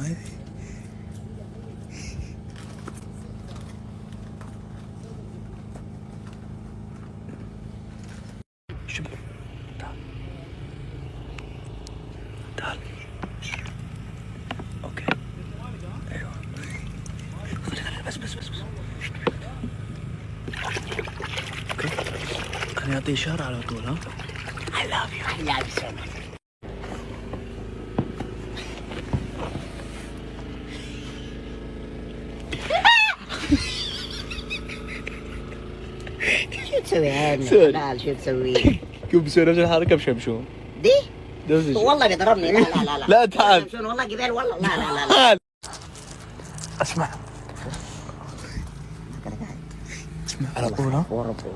معي. شوف تعال تعال. اوكي ايوه خلي بس اوكي خليني اعطيه اشاره على طول. ها I love you so much. شو تسوي عيني حلال؟ شو تسوي؟ كيف بسوي نفس الحركه بشمشون دي؟ نفس الشيء. والله بيضربني. لا لا تعال شمشون والله قبل والله. لا تعال اسمع اسمع على طول. ها على طول.